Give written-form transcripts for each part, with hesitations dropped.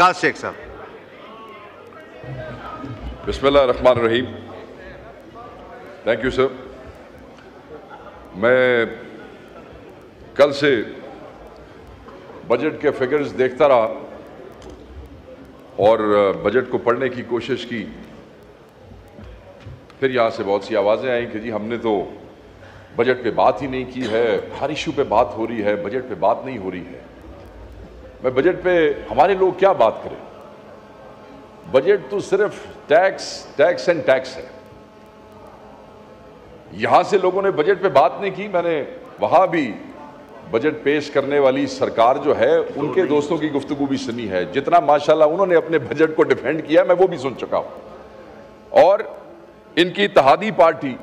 وقاص شیخ صاحب. بسم اللہ الرحمن الرحیم. Thank you sir. میں کل سے بجٹ کے فگرز دیکھتا رہا اور بجٹ کو پڑھنے کی کوشش کی. پھر یہاں سے بہت سی آوازیں آئیں کہ جی ہم نے تو بجٹ پہ بات ہی نہیں کی ہے, ہر ایشو پہ بات ہو رہی ہے, بجٹ پہ بات نہیں ہو رہی ہے. میں بجٹ پہ ہمارے لوگ کیا بات کریں؟ بجٹ تو صرف ٹیکس اینڈ ٹیکس ہے. یہاں سے لوگوں نے بجٹ پہ بات نہیں کی. میں نے وہاں بھی بجٹ پیش کرنے والی سرکار جو ہے ان کے دوستوں کی گفتگو بھی سنی ہے. جتنا ماشاءاللہ انہوں نے اپنے بجٹ کو ڈیفینڈ کیا میں وہ بھی سن چکا ہوں. اور ان کی اتحادی پارٹی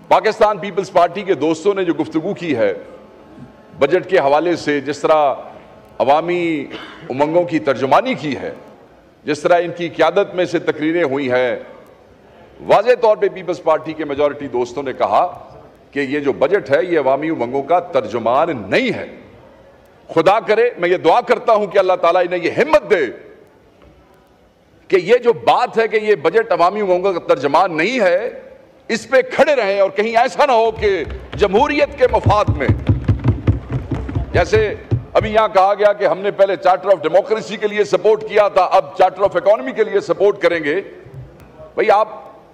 پاکستان پیپلز پارٹی کے دوستوں نے جو گفتگو کی ہے بجٹ کے حوالے سے, جس طرح عوامی امنگوں کی ترجمانی کی ہے, جس طرح ان کی قیادت میں سے تقریریں ہوئی ہیں, واضح طور پہ پیپلز پارٹی کے میجورٹی دوستوں نے کہا کہ یہ جو بجٹ ہے یہ عوامی امنگوں کا ترجمان نہیں ہے. خدا کرے, میں یہ دعا کرتا ہوں کہ اللہ تعالیٰ انہیں یہ ہمت دے کہ یہ جو بات ہے کہ یہ بجٹ عوامی امنگوں کا ترجمان نہیں ہے, اس پہ کھڑے رہیں اور کہیں ایسا نہ ہو کہ جمہوریت کے مفاد میں, جیسے ابھی یہاں کہا گیا کہ ہم نے پہلے چارٹر آف ڈیموکریسی کے لیے سپورٹ کیا تھا, اب چارٹر آف اکانومی کے لیے سپورٹ کریں گے. بھئی آپ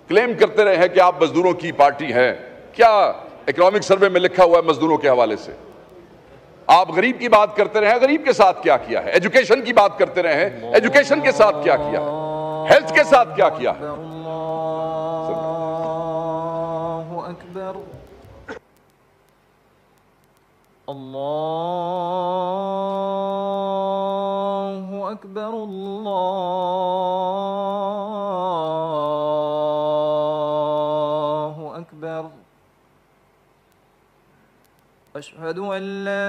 کلیم کرتے رہے ہیں کہ آپ مزدوروں کی پارٹی ہیں, کیا اکنامک سروے میں لکھا ہوا ہے مزدوروں کے حوالے سے؟ آپ غریب کی بات کرتے رہے ہیں, غریب کے ساتھ کیا کیا ہے؟ ایجوکیشن کی بات کرتے رہے ہیں, ایجوکیشن کے ساتھ کیا کیا ہے؟ ہیلتھ کے ساتھ کیا کیا ہے؟ اللہ اکبر, اللہ اکبر, اللہ اکبر. اشہد ان لا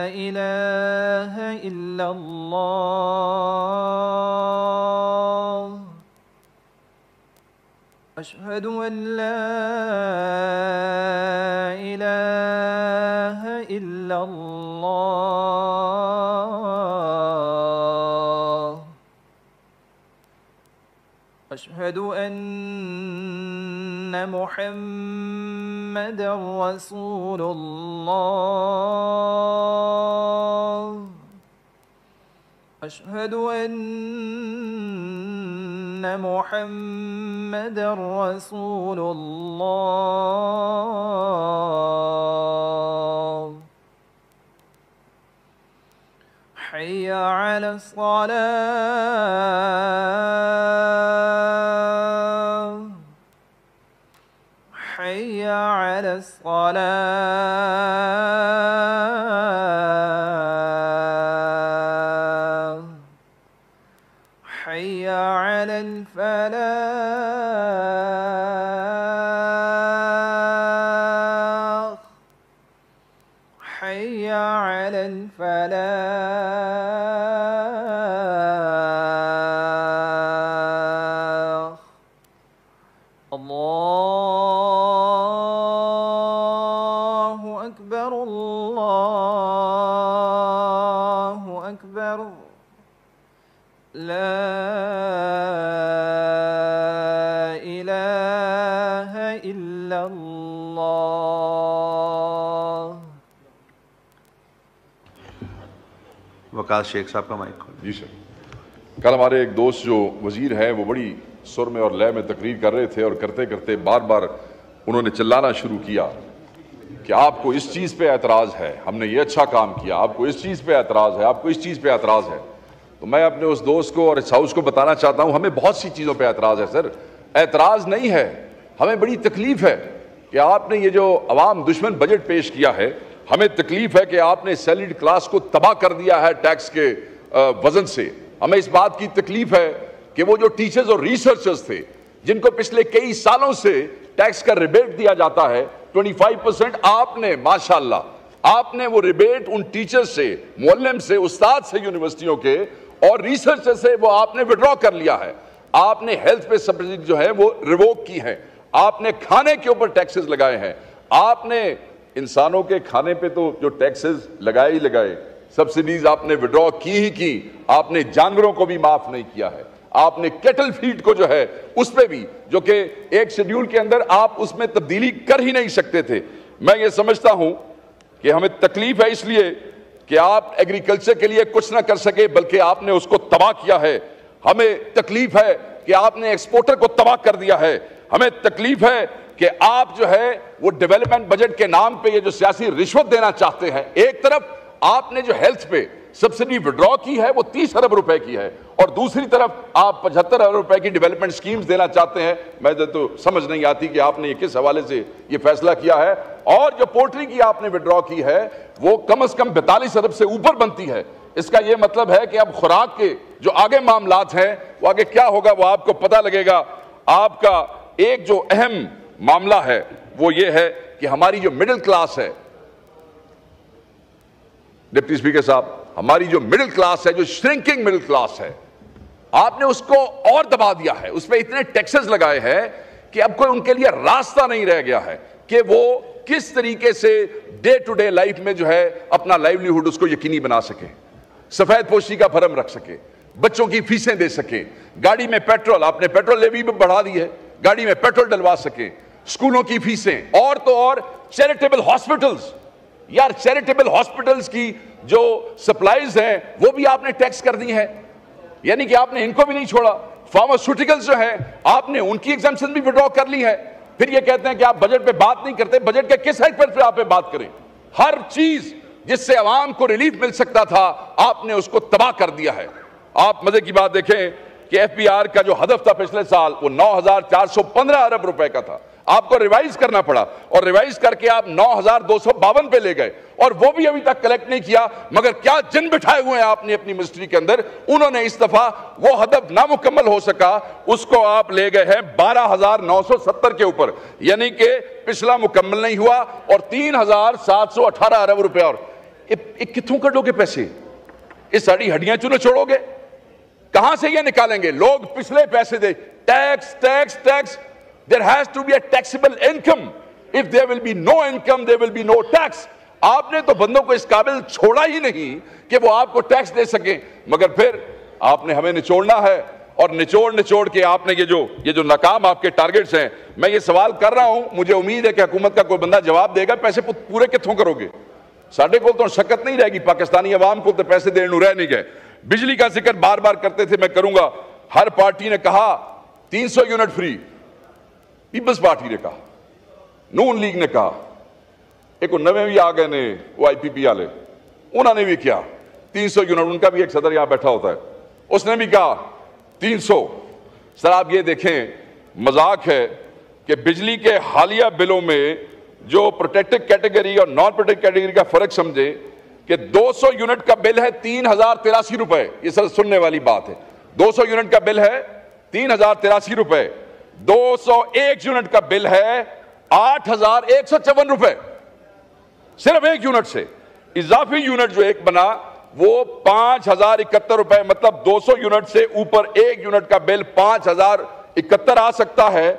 الہ الا اللہ, اشہد ان لا الہ الا اللہ, اشہد ان محمد رسول اللہ, اشہد ان محمد رسول اللہ. حی علی الصلاة, حی علی الصلاة, حی علی الفلاح, حی علی الفلاح. اللہ اکبر, اللہ اکبر, لا الہ الا اللہ. وقاص شیخ صاحب کا مائک کھول. جی سر. کل ہمارے ایک دوست جو وزیر ہیں وہ بڑی سر میں اور لے میں تقریر کر رہے تھے اور کرتے کرتے بار بار انہوں نے چلانا شروع کیا کہ آپ کو اس چیز پہ اعتراض ہے, ہم نے یہ اچھا کام کیا, آپ کو اس چیز پہ اعتراض ہے, آپ کو اس چیز پہ اعتراض ہے. تو میں اپنے اس دوست کو اور اس ہاؤس کو بتانا چاہتا ہوں ہمیں بہت سی چیزوں پہ اعتراض ہے سر. اعتراض نہیں ہے, ہمیں بڑی تکلیف ہے کہ آپ نے یہ جو عوام دشمن بجٹ پیش کیا ہے, ہمیں تکلیف ہے کہ آپ نے سیلریڈ کلاس کو تباہ کر دیا ہے ٹیکس کے وزن سے. ہمیں اس بات کی تکلیف ہے کہ وہ جو ٹیچرز اور ریسرچرز تھے جن کو پچھلے کئی سالوں سے ٹیکس کا ریبیٹ دیا جاتا ہے 25%, آپ نے ماشاءاللہ آپ نے وہ ریبیٹ ان ٹیچر سے, معلم سے, استاد سے یونیورسٹیوں کے اور ریسرچر سے وہ آپ نے وڈرا کر لیا ہے. آپ نے ہیلتھ پہ سبسڈی جو ہے وہ ریووک کی ہے, آپ نے کھانے کے اوپر ٹیکسز لگائے ہیں, آپ نے انسانوں کے کھانے پہ تو جو ٹیکسز لگائے ہی لگائے, سبسڈیز آپ نے وڈرا کی ہی کی، آپ نے جانوروں کو بھی معاف نہیں کیا ہے، آپ نے کیٹل فیڈ کو جو ہے اس پہ بھی، جو کہ ایک شیڈیول کے اندر آپ اس میں تبدیلی کر ہی نہیں سکتے تھے۔ میں یہ سمجھتا ہوں کہ ہمیں تکلیف ہے اس لیے کہ آپ ایگریکلچر کے لیے کچھ نہ کر سکے بلکہ آپ نے اس کو تباہ کیا ہے۔ ہمیں تکلیف ہے کہ آپ نے ایکسپورٹر کو تباہ کر دیا ہے۔ ہمیں تکلیف ہے کہ آپ جو ہے وہ ڈیولپمنٹ بجٹ کے نام پہ یہ جو سیاسی رشوت دینا چاہتے ہیں۔ ایک طرف آپ نے جو ہیلتھ پہ سبسڈی وڈرا کی ہے وہ 30 ارب روپے کی ہے، اور دوسری طرف آپ 75 ارب روپے کی ڈیولپمنٹ سکیمز دینا چاہتے ہیں۔ میں تو سمجھ نہیں آتی کہ آپ نے یہ کس حوالے سے یہ فیصلہ کیا ہے۔ اور جو پولٹری کی آپ نے وڈرا کی ہے وہ کم از کم 42 ارب سے اوپر بنتی ہے۔ اس کا یہ مطلب ہے کہ اب خوراک کے جو آگے معاملات ہیں وہ آگے کیا ہوگا وہ آپ کو پتہ لگے گا۔ آپ کا ایک جو اہم معاملہ ہے وہ یہ ہے کہ ہماری جو مڈل کلاس ہے، ڈپٹی اسپیکر صاحب، ہماری جو مڈل کلاس ہے، جو شرنکنگ مڈل کلاس ہے، آپ نے اس کو اور دبا دیا ہے۔ اس پہ اتنے ٹیکسز لگائے ہیں کہ اب کوئی ان کے لیے راستہ نہیں رہ گیا ہے کہ وہ کس طریقے سے ڈے ٹو ڈے لائف میں جو ہے اپنا لائیولیہوڈ اس کو یقینی بنا سکے، سفید پوشی کا بھرم رکھ سکے، بچوں کی فیسیں دے سکے، گاڑی میں پیٹرول، آپ نے پیٹرول لیوی بھی بڑھا دی ہے، گاڑی میں پیٹرول ڈلوا سکے، اسکولوں کی فیسیں، اور تو اور چیریٹیبل ہاسپٹلز۔ یار چیریٹیبل ہاسپٹلز کی جو سپلائیز ہیں وہ بھی آپ نے ٹیکس کر دی ہیں، یعنی کہ آپ نے ان کو بھی نہیں چھوڑا۔ فارماسیوٹیکلز جو ہیں آپ نے ان کی ایگزمپشن بھی وڈرا کر لی ہے۔ پھر یہ کہتے ہیں کہ آپ بجٹ پہ بات نہیں کرتے۔ بجٹ کے کس حق پر آپ پہ بات کریں؟ ہر چیز جس سے عوام کو ریلیف مل سکتا تھا آپ نے اس کو تباہ کر دیا ہے۔ آپ مزے کی بات دیکھیں کہ ایف پی آر کا جو ہدف تھا پچھلے سال وہ 9,415 ارب روپے کا تھا، آپ کو ریوائز کرنا پڑا، اور ریوائز کر کے آپ 9,252 پہ لے گئے، اور وہ بھی ابھی تک کلیکٹ نہیں کیا۔ مگر کیا جن بٹھائے ہوئے ہیں آپ نے اپنی منسٹری کے اندر، انہوں نے اس دفعہ وہ ہدف نامکمل ہو سکا اس کو آپ لے گئے ہیں 12,970 کے اوپر، یعنی کہ پچھلا مکمل نہیں ہوا، اور 3,718 ارب روپے۔ اور کتوں کٹو گے پیسے؟ اس ساری ہڈیاں چوں چھوڑو گے؟ کہاں سے یہ نکالیں گے؟ لوگ پچھلے پیسے دے، tax tax tax. There has to be a taxable income. If there will be no income, there will be no tax. آپ نے تو بندوں کو اس قابل چھوڑا ہی نہیں کہ وہ آپ کو ٹیکس دے سکیں، مگر پھر آپ نے ہمیں نچوڑنا ہے، اور نچوڑ کے آپ نے یہ جو ناکام آپ کے ٹارگٹس ہیں۔ میں یہ سوال کر رہا ہوں، مجھے امید ہے کہ حکومت کا کوئی بندہ جواب دے گا، پیسے پورے کتوں کرو گے؟ ساڑھے کو تو شکت نہیں رہے گی، پاکستانی عوام کو تو پیسے دینے رہ نہیں گئے۔ بجلی کا ذکر بار بار کرتے تھے، میں کروں گا۔ ہر پارٹی نے کہا 300 یونٹ فری، پیپلز پارٹی نے کہا، نون لیگ نے کہا، ایک نویں بھی آ گئے نے وہ آئی پی پی والے، انہوں نے بھی کیا 300 یونٹ، ان کا بھی ایک صدر یہاں بیٹھا ہوتا ہے، اس نے بھی کہا 300۔ سر آپ یہ دیکھیں، مذاق ہے کہ بجلی کے حالیہ بلوں میں جو پروٹیکٹڈ کیٹیگری اور نان پروٹیکٹڈ کیٹیگری کا فرق سمجھے کہ 200 یونٹ کا بل ہے 3,083 روپے۔ یہ سر سننے والی بات ہے، 200 یونٹ کا بل ہے 3,083 روپے، 201 یونٹ کا بل ہے 8,154 روپے، صرف ایک یونٹ سے۔ اضافی یونٹ جو ایک بنا وہ 5,071 روپے، مطلب 200 یونٹ سے اوپر ایک یونٹ کا بل 5,071 آ سکتا ہے۔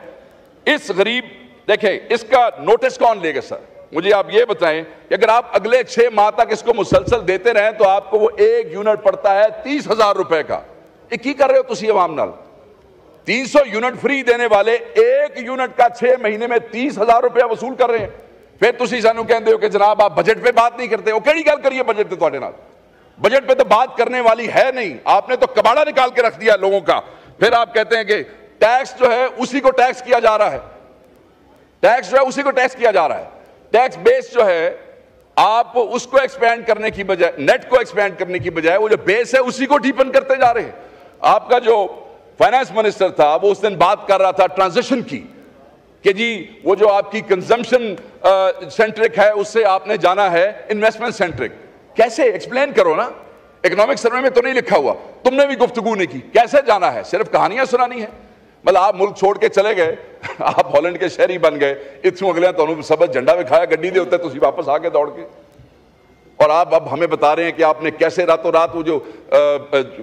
اس غریب، دیکھیں اس کا نوٹس کون لے گا سر؟ مجھے آپ یہ بتائیں کہ اگر آپ اگلے 6 ماہ تک اس کو مسلسل دیتے رہیں تو آپ کو وہ ایک یونٹ پڑتا ہے 30,000 روپے کا۔ یہ کی کر رہے ہو تسی عوام نال؟ 300 یونٹ فری دینے والے ایک یونٹ کا 6 مہینے میں 30,000 روپے وصول کر رہے ہیں۔ پھر تسی سانو کہندے ہو کہ جناب آپ بجٹ پہ بات نہیں کرتے ہو۔ کیڑی گل کریے بجٹ پہ تواڈے نال؟ بجٹ پہ تو بات کرنے والی ہے نہیں، آپ نے تو کباڑا نکال کے رکھ دیا لوگوں کا۔ پھر آپ کہتے ہیں کہ ٹیکس جو ہے اسی کو ٹیکس کیا جا رہا ہے، ٹیکس جو ہے اسی کو ٹیکس کیا جا رہا ہے۔ ٹیکس بیس جو ہے آپ اس کو ایکسپینڈ کرنے کی بجائے، نیٹ کو ایکسپینڈ کرنے کی بجائے وہ جو بیس ہے اسی کو ڈیپن کرتے جا رہے ہیں۔ آپ کا جو فائنانس منسٹر تھا وہ اس دن بات کر رہا تھا ٹرانزیشن کی، کہ جی وہ جو آپ کی کنزمپشن سینٹرک ہے اس سے آپ نے جانا ہے انویسٹمنٹ سینٹرک۔ کیسے؟ ایکسپلین کرو نا، اکنامک سروے میں تو نہیں لکھا ہوا، تم نے بھی گفتگو نہیں کی، کیسے جانا ہے؟ صرف کہانیاں سنانی ہے؟ مطلب آپ ملک چھوڑ کے چلے گئے، آپ ہالینڈ کے شہری بن گئے، اتھوں اگلے تو سبز جھنڈا بھی کھایا گڈی دے ہوتے، تسی واپس آ کے دوڑ کے، اور آپ اب ہمیں بتا رہے ہیں کہ آپ نے کیسے راتوں رات وہ جو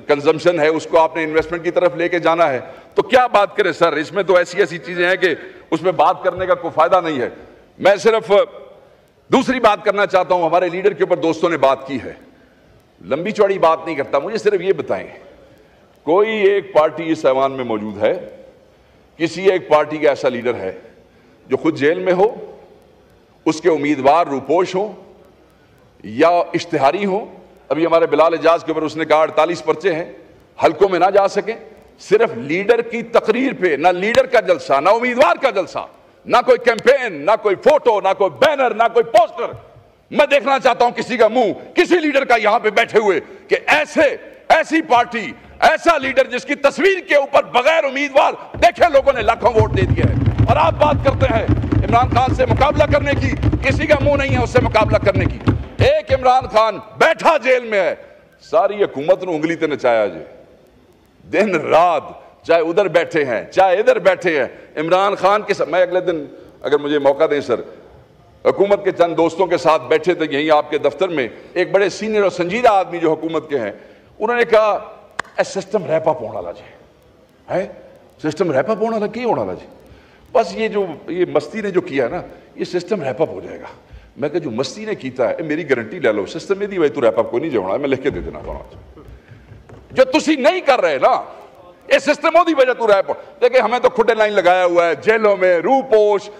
کنزمپشن ہے اس کو آپ نے انویسٹمنٹ کی طرف لے کے جانا ہے۔ تو کیا بات کریں سر؟ اس میں تو ایسی چیزیں ہیں کہ اس میں بات کرنے کا کوئی فائدہ نہیں ہے۔ میں صرف دوسری بات کرنا چاہتا ہوں، ہمارے لیڈر کے اوپر دوستوں نے بات کی ہے، لمبی چوڑی بات نہیں کرتا، مجھے صرف یہ بتائیں کوئی ایک پارٹی اس ایوان میں موجود ہے، کسی ایک پارٹی کا ایسا لیڈر ہے جو خود جیل میں ہو، اس کے امیدوار روپوش ہوں یا اشتہاری ہوں؟ ابھی ہمارے بلال اعجاز کے اوپر اس نے کہا 48 پرچے ہیں، حلقوں میں نہ جا سکیں، صرف لیڈر کی تقریر پہ، نہ لیڈر کا جلسہ، نہ امیدوار کا جلسہ، نہ کوئی کیمپین، نہ کوئی فوٹو، نہ کوئی بینر، نہ کوئی پوسٹر۔ میں دیکھنا چاہتا ہوں کسی کا منہ، کسی لیڈر کا یہاں پہ بیٹھے ہوئے کہ ایسی پارٹی، ایسا لیڈر جس کی تصویر کے اوپر بغیر امیدوار دیکھیں لوگوں نے لاکھوں ووٹ دے دیا ہے، اور آپ بات کرتے ہیں عمران خان سے مقابلہ کرنے کی، کسی کا منہ نہیں ہے اس سے مقابلہ کرنے کی۔ ایک عمران خان بیٹھا جیل میں ہے، ساری حکومت نے انگلی تے نچایا جی، دن رات، چاہے ادھر بیٹھے ہیں چاہے ادھر بیٹھے ہیں۔ عمران خان کے ساتھ میں اگلے دن اگر مجھے موقع دیں سر، حکومت کے چند دوستوں کے ساتھ بیٹھے تھے یہیں آپ کے دفتر میں، ایک بڑے سینئر اور سنجیدہ آدمی جو حکومت کے ہیں، انہوں نے کہا سسٹم ریپ اپ ہونا جی ہے، سسٹم ریپ اپ ہونا کی ہونا جی، بس یہ مستی نے جو کیا ہے نا، یہ سسٹم ریپ اپ ہو جائے گا۔ میں کہ جو مستی نے کیتا ہے میری گارنٹی لے لو، سسٹم میں دی وجہ تو ریپ اپ کو نہیں جانا، میں لکھ کے دے دینا جو تسی نہیں کر رہے نا، یہ سسٹم ہو دی وجہ تو ریپ اپ۔ دیکھیں ہمیں تو کھڈے لائن لگایا ہوا ہے جیلوں میں، روپوش،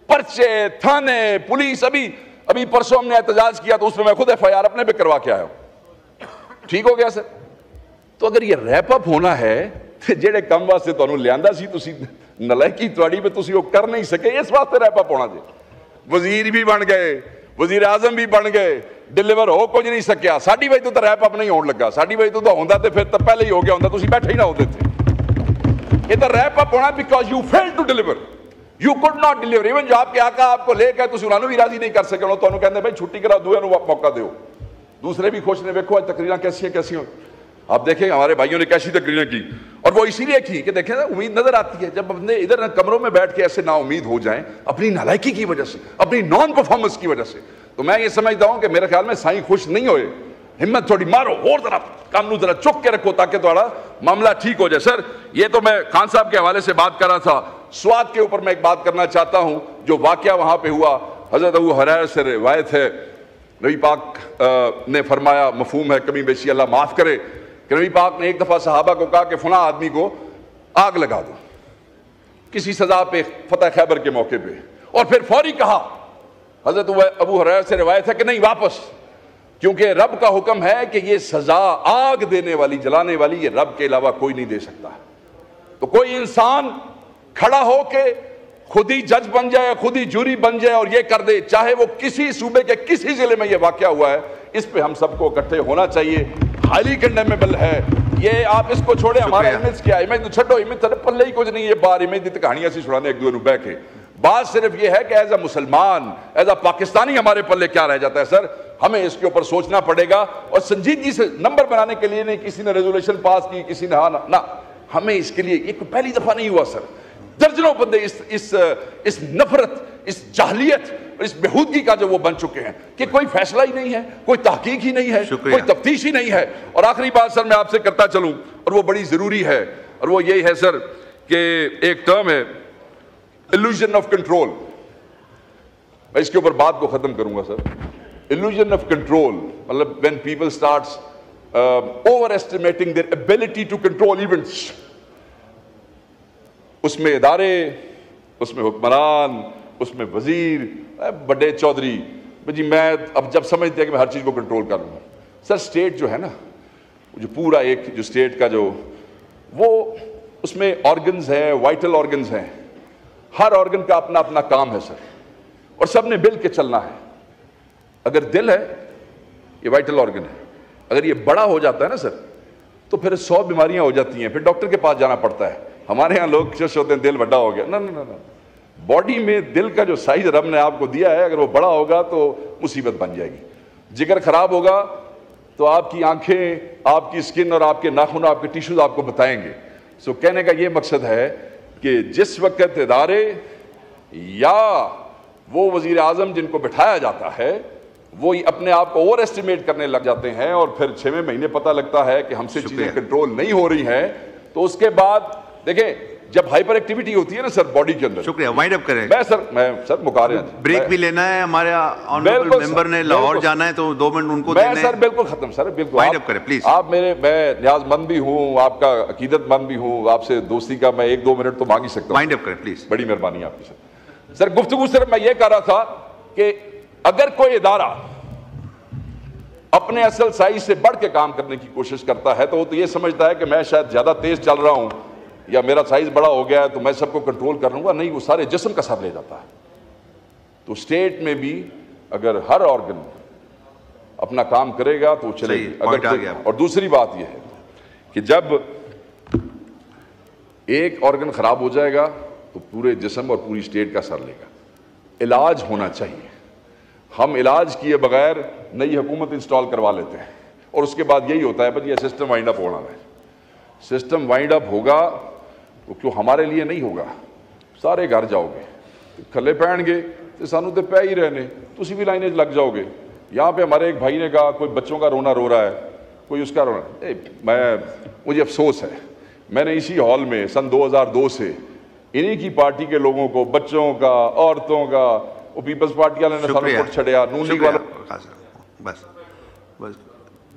پرچے، تھانے، پولیس۔ ابھی پرسوں ہم نے احتجاج کیا تو اس میں میں خود FIR اپنے پہ کروا کے آیا ہوں، ٹھیک ہو گیا سر؟ تو اگر یہ ریپ اپ ہونا ہے تو جڑے کم واسطے تانوں لیاندا سی تسی نلائکی تواڈی پہ تسی وہ کر نہیں سکے، اس واسطے ریپ اپ ہونا جی۔ وزیر بھی بن گئے، وزیر اعظم بھی بن گئے، ڈیلیور ہو کچھ نہیں سکیا، ساڈی وجہ تو ریپ اپ نہیں ہون لگا، ساڈی وجہ تو ہوندا تے پھر تو پہلے ہی ہو گیا ہوندا، تسی بیٹھے ہی نہ ہوندے تھے۔ یہ تو ریپ اپ ہونا because you fail to deliver, you could not deliver. Even جو آپ کے آقا آپ کو لے گئے تسی انہوں نے بھی راضی نہیں کر سکے، انہوں تانوں کہندے بھائی چھٹی کرا دوئے نوں موقع دیو، دوسرے بھی خوش نے۔ دیکھو آج تقریراں کیسی ہیں، آپ دیکھیں ہمارے بھائیوں نے کیسی تقریریں کی، اور وہ اسی لیے کی کہ دیکھیں نا امید نظر آتی ہے۔ جب اپنے ادھر کمروں میں بیٹھ کے ایسے نا امید ہو جائیں اپنی نالائکی کی وجہ سے، اپنی نان پرفارمنس کی وجہ سے، تو میں یہ سمجھتا ہوں کہ میرے خیال میں سائیں خوش نہیں ہوئے۔ ہمت تھوڑی مارو اور ذرا کام نو ذرا چک کے رکھو تاکہ تھوڑا معاملہ ٹھیک ہو جائے۔ سر یہ تو میں خان صاحب کے حوالے سے بات کر رہا تھا، سوات کے اوپر میں ایک بات کرنا چاہتا ہوں جو واقعہ وہاں پہ ہوا۔ حضرت ابو ہریرہ سے روایت ہے، نبی پاک نے فرمایا، مفہوم ہے کمی بیشی اللہ معاف کرے، کہ نبی پاک نے ایک دفعہ صحابہ کو کہا کہ فلاں آدمی کو آگ لگا دو کسی سزا پہ، فتح خیبر کے موقع پہ، اور پھر فوری کہا، حضرت ابو ہریرہ سے روایت ہے کہ نہیں واپس، کیونکہ رب کا حکم ہے کہ یہ سزا آگ دینے والی، جلانے والی، یہ رب کے علاوہ کوئی نہیں دے سکتا۔ تو کوئی انسان کھڑا ہو کے خود ہی جج بن جائے، خود ہی جوری بن جائے اور یہ کر دے، چاہے وہ کسی صوبے کے کسی ضلع میں یہ واقعہ ہوا ہے، اس پہ ہم سب کو اکٹھے ہونا چاہیے، ہائیلی کنڈیمیبل ہے۔ یہ آپ اس کو چھوڑیں، ہمارا امیج کیا ہے، امیج تو چھڑو، امیج تو پلے ہی کچھ نہیں ہے، باہر امیج دی کہانیاں سی چھڑانے ایک دوسرے نوں بیٹھ کے۔ بات صرف یہ ہے کہ ایز اے مسلمان، ایز اے پاکستانی ہمارے پلے کیا رہ جاتا ہے۔ سر ہمیں اس کے اوپر سوچنا پڑے گا، اور سنجیدگی سے نمبر بنانے کے لیے نہیں کسی نے ریزولوشن پاس کی، کسی نے نہ، ہمیں اس کے لیے یہ پہلی دفعہ نہیں ہوا سر، درجنوں بندے اس نفرت، اس جاہلیت، اس بےہودگی کا جو وہ بن چکے ہیں کہ کوئی فیصلہ ہی نہیں ہے، کوئی تحقیق ہی نہیں ہے، کوئی تفتیش ہی نہیں ہے۔ اور آخری بات سر میں آپ سے کرتا چلوں، اور وہ بڑی ضروری ہے، اور وہ یہی ہے سر کہ ایک ٹرم ہے illusion of control، میں اس کے اوپر بات کو ختم کروں گا سر۔ illusion of control مطلب when people starts overestimating their ability to control events، اس میں ادارے، اس میں حکمران، اس میں وزیر، بڑے چودھری، جی میں اب جب سمجھتے ہیں کہ میں ہر چیز کو کنٹرول کر لوں۔ سر سٹیٹ جو ہے نا، جو پورا ایک جو سٹیٹ کا جو وہ اس میں آرگنز ہیں، وائٹل آرگنز ہیں، ہر آرگن کا اپنا اپنا کام ہے سر، اور سب نے مل کے چلنا ہے۔ اگر دل ہے، یہ وائٹل آرگن ہے، اگر یہ بڑا ہو جاتا ہے نا سر تو پھر 100 بیماریاں ہو جاتی ہیں، پھر ڈاکٹر کے پاس جانا پڑتا ہے۔ ہمارے ہاں لوگ خوش ہوتے ہیں دل بڑا ہو گیا، نہ، باڈی میں دل کا جو سائز رب نے آپ کو دیا ہے، اگر وہ بڑا ہوگا تو مصیبت بن جائے گی۔ جگر خراب ہوگا تو آپ کی آنکھیں، آپ کی سکن اور آپ کے ناخن، آپ کے ٹیشوز آپ کو بتائیں گے۔ سو کہنے کا یہ مقصد ہے کہ جس وقت ادارے یا وہ وزیر اعظم جن کو بٹھایا جاتا ہے وہ اپنے آپ کو اوور ایسٹیمیٹ کرنے لگ جاتے ہیں، اور پھر 6ویں مہینے پتہ لگتا ہے کہ ہم سے چیزیں کنٹرول نہیں ہو رہی ہیں، تو اس کے بعد دیکھیں جب ہائپر ایکٹیویٹی ہوتی ہے نا سر باڈی کے اندر. شکریہ, وائنڈ اپ کریں. میں سر مکا رہے ہیں, بریک بھی لینا ہے, ہمارے آنریبل ممبر نے لاہور جانا ہے تو 2 منٹ ان کو دینے ہیں. سر بالکل ختم سر, بالکل وائنڈ اپ کریں پلیز. آپ میں نیاز مند بھی ہوں, آپ کا عقیدت مند بھی ہوں, آپ سے دوستی کا میں 1-2 منٹ تو مانگ ہی سکتا ہوں. وائنڈ اپ کریں پلیز. بڑی مہربانی آپ کی سر. سر گفتگو صرف میں یہ کہہ رہا تھا کہ اگر کوئی ادارہ اپنے اصل سائز سے بڑھ کے کام کرنے کی کوشش کرتا ہے تو وہ تو یہ سمجھتا ہے کہ میں شاید زیادہ تیز چل رہا ہوں یا میرا سائز بڑا ہو گیا ہے تو میں سب کو کنٹرول کر لوں گا. نہیں, وہ سارے جسم کا سر لے جاتا ہے. تو اسٹیٹ میں بھی اگر ہر آرگن اپنا کام کرے گا تو وہ چلے گی. اور دوسری بات یہ ہے کہ جب ایک آرگن خراب ہو جائے گا تو پورے جسم اور پوری اسٹیٹ کا سر لے گا. علاج ہونا چاہیے. ہم علاج کیے بغیر نئی حکومت انسٹال کروا لیتے ہیں اور اس کے بعد یہی ہوتا ہے بھائی یہ سسٹم وائنڈ اپ ہونا ہے. سسٹم وائنڈ اپ ہوگا تو کیوں ہمارے لیے نہیں ہوگا. سارے گھر جاؤ گے, کھلے پہن گے تو سانو تو پہ ہی رہنے, تسی بھی لائنیں لگ جاؤ گے. یہاں پہ ہمارے ایک بھائی نے کہا کوئی بچوں کا رونا رو رہا ہے, کوئی اس کا رونا. مجھے افسوس ہے, میں نے اسی ہال میں سن 2002 سے انہی کی پارٹی کے لوگوں کو, بچوں کا, عورتوں کا, وہ پیپلز پارٹی والے نے ساروں کو چھڑیا, نون لیگ والا. بس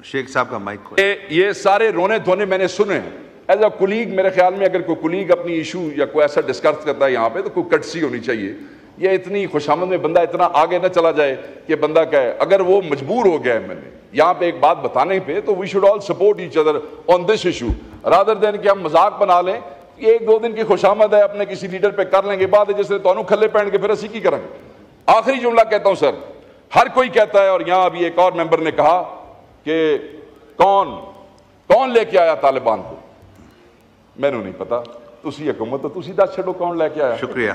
شیخ صاحب کا مائک کھول. یہ سارے رونے دھونے میں نے سنے ایز اے کولیگ. میرے خیال میں اگر کوئی کولیگ اپنی ایشو یا کوئی ایسا ڈسکس کرتا ہے یہاں پہ تو کوئی کٹسی ہونی چاہیے. یہ اتنی خوشامد میں بندہ اتنا آگے نہ چلا جائے کہ بندہ کہے اگر وہ مجبور ہو گیا ہے میں نے یہاں پہ ایک بات بتانے پہ تو we should all support each other on this issue rather than کہ ہم مذاق بنا لیں. 1-2 دن کی خوشامد ہے اپنے کسی لیڈر پہ کر لیں گے, بعد جس نے تو کھلے پہن کے پھر اسی کی کریں گے. آخری جملہ کہتا ہوں سر, ہر کوئی کہتا ہے اور یہاں ابھی ایک اور ممبر نے کہا کہ کون لے کے آیا طالبان کو. میں نے نہیں پتا, تسی حکومت تو تسی دس چھڑو کون لے کے آیا. شکریہ.